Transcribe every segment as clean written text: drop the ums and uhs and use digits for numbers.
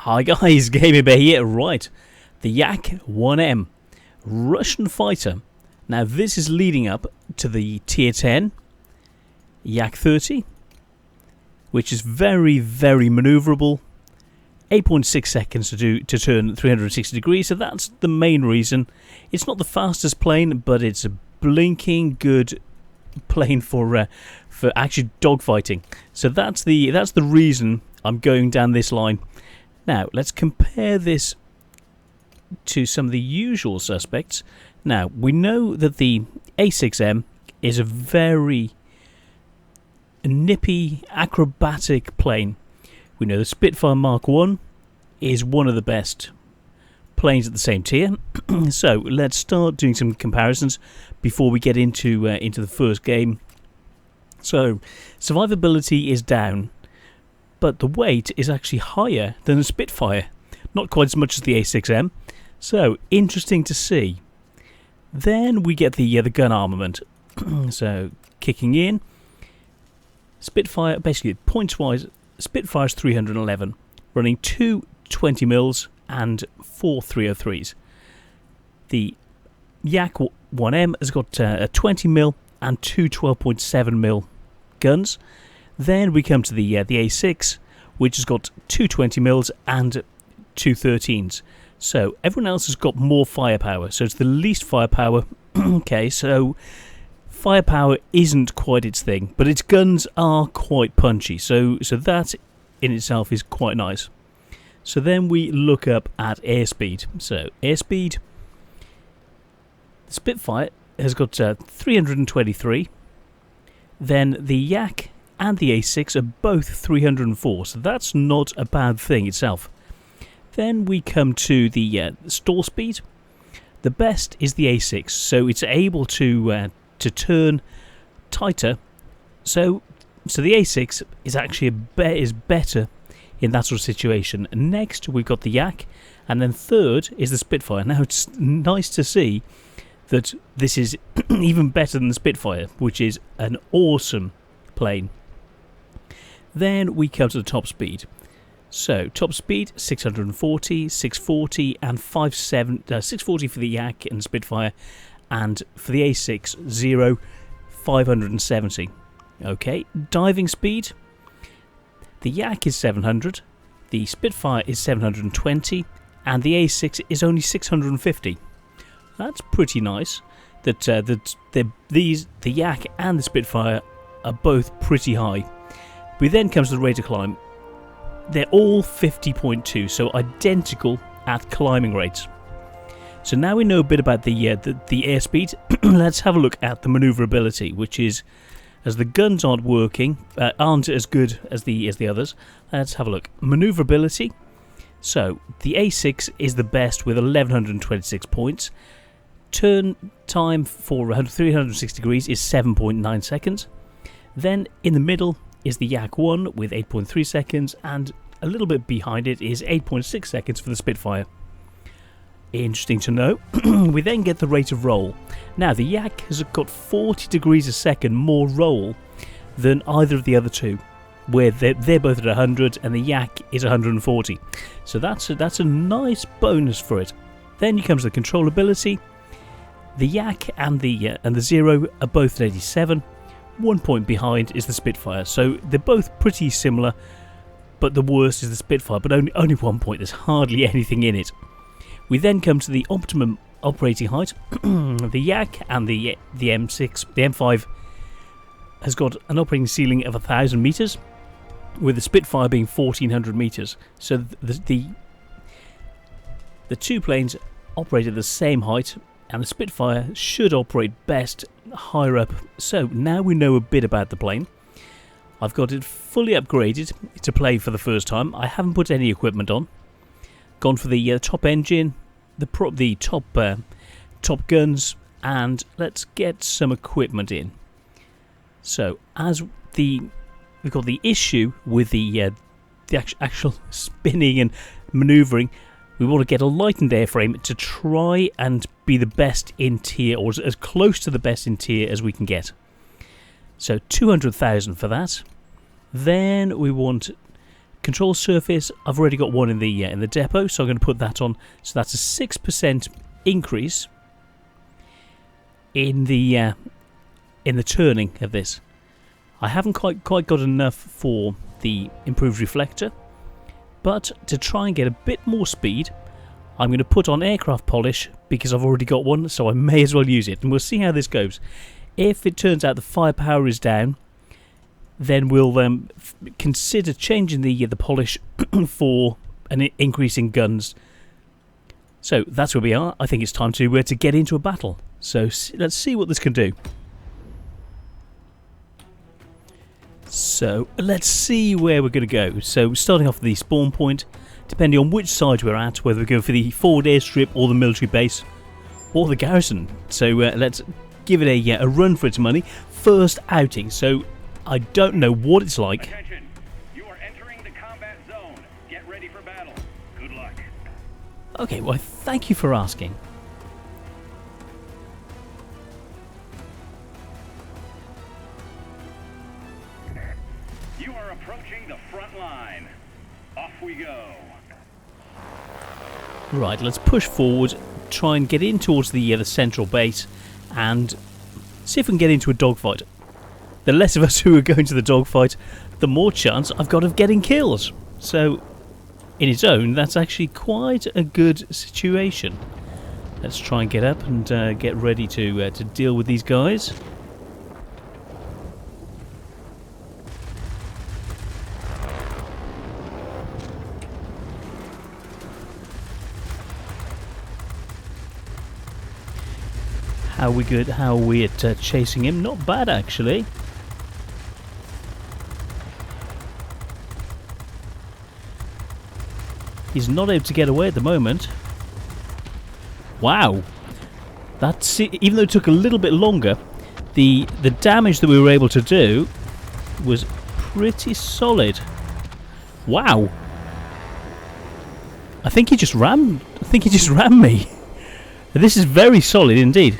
Hi guys, Gamer Bear here. Right, the Yak-1M, Russian fighter. Now this is leading up to the tier 10 Yak-30, which is very, very manoeuvrable. 8.6 seconds to turn 360 degrees, so that's the main reason. It's not the fastest plane, but it's a blinking good plane for actually dogfighting. So that's the reason I'm going down this line. Now let's compare this to some of the usual suspects. Now we know that the A6M is a very nippy, acrobatic plane. We know the Spitfire Mark 1 is one of the best planes at the same tier. So let's start doing some comparisons before we get into the first game. So survivability is down, but the weight is actually higher than the Spitfire. Not quite as much as the A6M. So interesting to see. Then we get the gun armament. So kicking in, Spitfire, basically points wise, Spitfire's 311, running two 20mm and four 303s. The Yak-1M has got a 20mm and two 12.7mm guns. Then we come to the A6, which has got two 20mm and two 13s. So everyone else has got more firepower. So it's the least firepower. Okay, so firepower isn't quite its thing, but its guns are quite punchy. So that in itself is quite nice. So then we look up at airspeed. So airspeed, the Spitfire has got 323. Then the Yak and the A6 are both 304. So that's not a bad thing itself. Then we come to the stall speed. The best is the A6, so it's able to turn tighter. So the A6 is actually is better in that sort of situation. Next we've got the Yak, and then third is the Spitfire. Now it's nice to see that this is even better than the Spitfire, which is an awesome plane. Then we come to the top speed. So top speed 640, 640 and 640 for the Yak and Spitfire, and for the A6 0 570. Okay, diving speed, the Yak is 700, the Spitfire is 720, and the A6 is only 650. That's pretty nice. The Yak and the Spitfire are both pretty high. We then come to the rate of climb. They're all 50.2, so identical at climbing rates. So now we know a bit about the airspeed. Let's have a look at the manoeuvrability, which is, as the guns aren't as good as the others. Let's have a look. Manoeuvrability. So the A6 is the best with 1126 points. Turn time for 360 degrees is 7.9 seconds. Then in the middle is the Yak-1 with 8.3 seconds, and a little bit behind it is 8.6 seconds for the Spitfire. Interesting to know. We then get the rate of roll. Now the Yak has got 40 degrees a second more roll than either of the other two, where they're both at 100 and the Yak is 140. So that's a nice bonus for it. Then you come to the controllability. The Yak and the Zero are both at 87. 1 point behind is the Spitfire, so they're both pretty similar, but the worst is the Spitfire, but only 1 point. There's hardly anything in it. We then come to the optimum operating height. The Yak and the M5 has got an operating ceiling of 1,000 meters, with the Spitfire being 1,400 meters. So the two planes operate at the same height, and the Spitfire should operate best higher up. So now we know a bit about the plane. I've got it fully upgraded to play for the first time. I haven't put any equipment on. Gone for the top engine, the top guns, and let's get some equipment in. So we've got the issue with the actual spinning and manoeuvring. We want to get a lightened airframe to try and be the best in tier, or as close to the best in tier as we can get. So 200,000 for that. Then we want Control surface, I've already got one in the depot, so I'm going to put that on. So that's a 6% increase in the turning of this. I haven't quite got enough for the improved reflector, but to try and get a bit more speed, I'm going to put on aircraft polish because I've already got one, so I may as well use it, and we'll see how this goes. If it turns out the firepower is down, then we'll consider changing the polish for an increase in guns. So that's where we are. I think it's time to get into a battle. So let's see what this can do. So let's see where we're going to go. So starting off with the spawn point, depending on which side we're at, whether we go for the forward airstrip or the military base or the garrison. So let's give it a run for its money. First outing. So I don't know what it's like. Attention. You are entering the combat zone. Get ready for battle. Good luck. Okay, well, thank you for asking. You are approaching the front line. Off we go. Right, let's push forward, try and get in towards the central base, and see if we can get into a dogfight. The less of us who are going to the dogfight, the more chance I've got of getting kills. So, in its own, that's actually quite a good situation. Let's try and get up and get ready to deal with these guys. How are we good? How are we at chasing him? Not bad, actually. He's not able to get away at the moment. Wow. That's it. Even though it took a little bit longer, the damage that we were able to do was pretty solid. Wow. I think he just ran me. This is very solid indeed.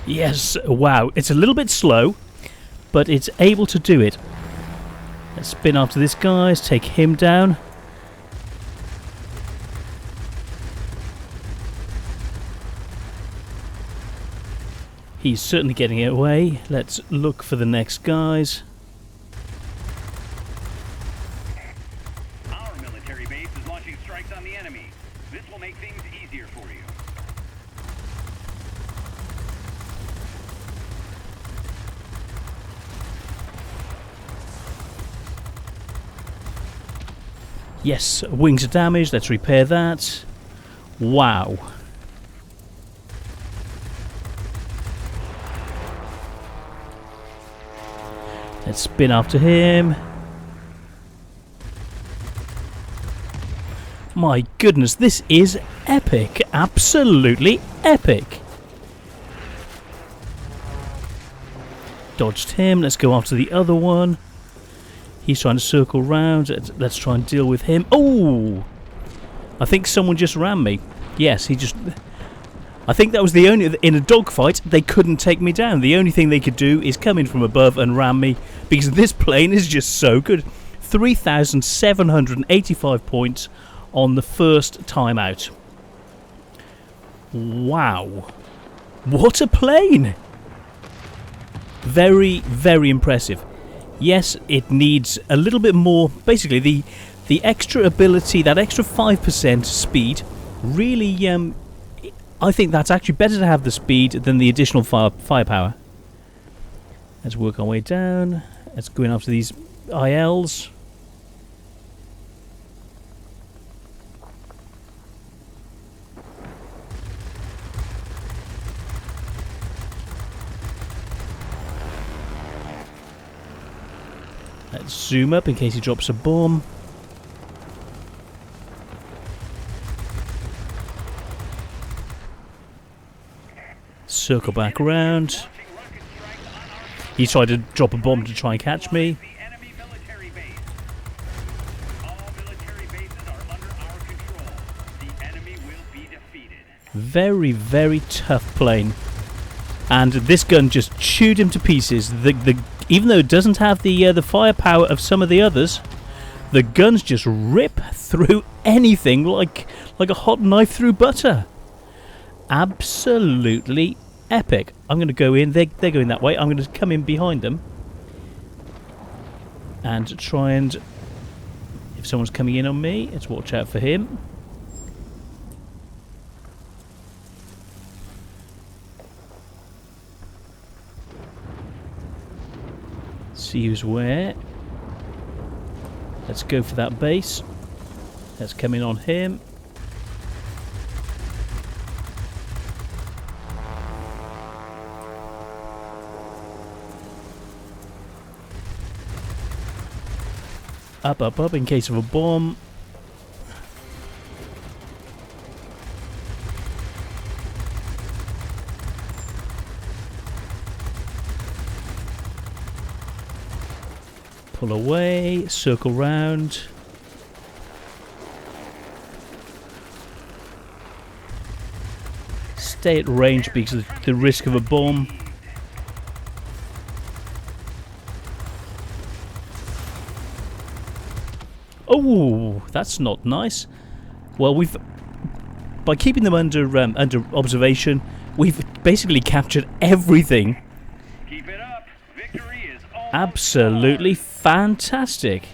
Yes, wow. It's a little bit slow, but it's able to do it. Let's spin after this, guys. Take him down. He's certainly getting it away. Let's look for the next guys. Our military base is launching strikes on the enemy. This will make things easier for you. Yes, wings are damaged. Let's repair that. Wow. Let's spin after him. My goodness, this is epic. Absolutely epic. Dodged him. Let's go after the other one. He's trying to circle round. Let's try and deal with him. Oh! I think someone just ran me. Yes, he just... I think that was the only... In a dogfight, they couldn't take me down. The only thing they could do is come in from above and ram me, because this plane is just so good. 3,785 points on the first time out. Wow. What a plane! Very, very impressive. Yes, it needs a little bit more. Basically, the extra ability, that extra 5% speed, really, I think that's actually better to have the speed than the additional firepower. Let's work our way down. Let's go in after these ILs. Let's zoom up in case he drops a bomb. Circle back around. He tried to drop a bomb to try and catch me. Very, very tough plane. And this gun just chewed him to pieces. Even though it doesn't have the firepower of some of the others, the guns just rip through anything like a hot knife through butter. Absolutely epic. I'm going to go in. They're going that way. I'm going to come in behind them and try and... If someone's coming in on me, let's watch out for him. See who's where. Let's go for that base. Let's come in on him. Up, up, up in case of a bomb. Pull away, circle round. Stay at range because of the risk of a bomb. Oh, that's not nice. Well, by keeping them under observation, we've basically captured everything. Keep it up. Victory is almost Absolutely fantastic.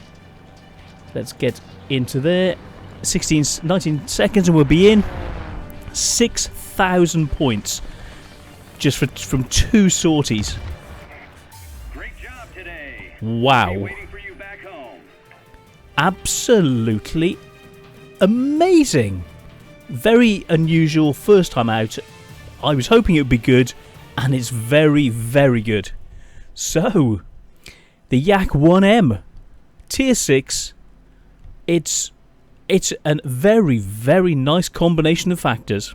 Let's get into there. 19 seconds and we'll be in. 6,000 points just from 2 sorties. Great job today. Wow. Waiting for you back home. Absolutely amazing. Very unusual first time out. I was hoping it would be good, and it's very, very good. So, the Yak-1M Tier 6, it's a very, very nice combination of factors.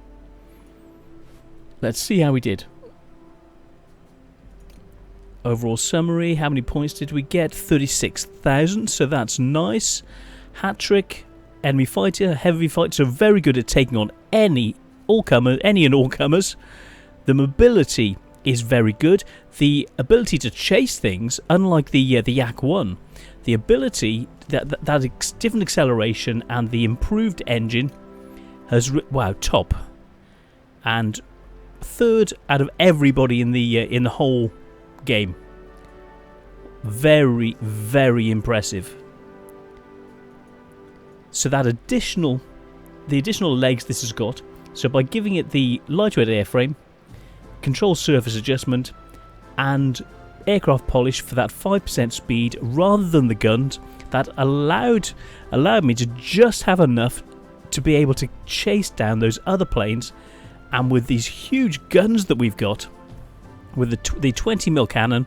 Let's see how we did. Overall summary, how many points did we get? 36,000, so that's nice. Hat trick, enemy fighter, heavy fighter, so very good at taking on any and all comers. The mobility is very good. The ability to chase things, unlike the Yak-1, the ability, that different acceleration and the improved engine has, wow, top. And third out of everybody in the whole game. Very, very impressive. So that the additional legs this has got, so by giving it the lightweight airframe, control surface adjustment, and aircraft polish for that 5% speed rather than the guns, that allowed me to just have enough to be able to chase down those other planes. And with these huge guns that we've got, with the 20mm cannon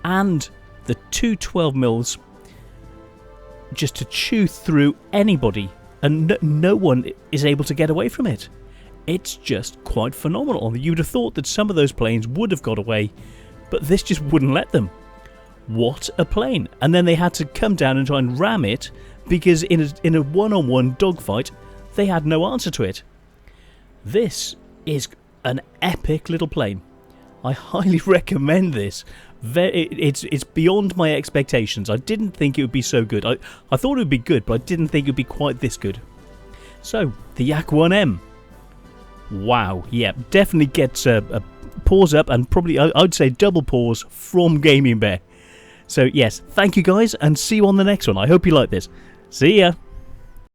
and the 212mm, just to chew through anybody, and no one is able to get away from it. It's just quite phenomenal. You'd have thought that some of those planes would have got away, but this just wouldn't let them. What a plane. And then they had to come down and try and ram it, because in a one-on-one dogfight, they had no answer to it. This is an epic little plane. I highly recommend this. It's beyond my expectations. I didn't think it would be so good. I thought it would be good, but I didn't think it would be quite this good. So, the Yak-1M. Wow, yeah, definitely gets a pause up, and probably, I'd say double pause from Gaming Bear. So yes, thank you guys, and see you on the next one. I hope you like this. See ya!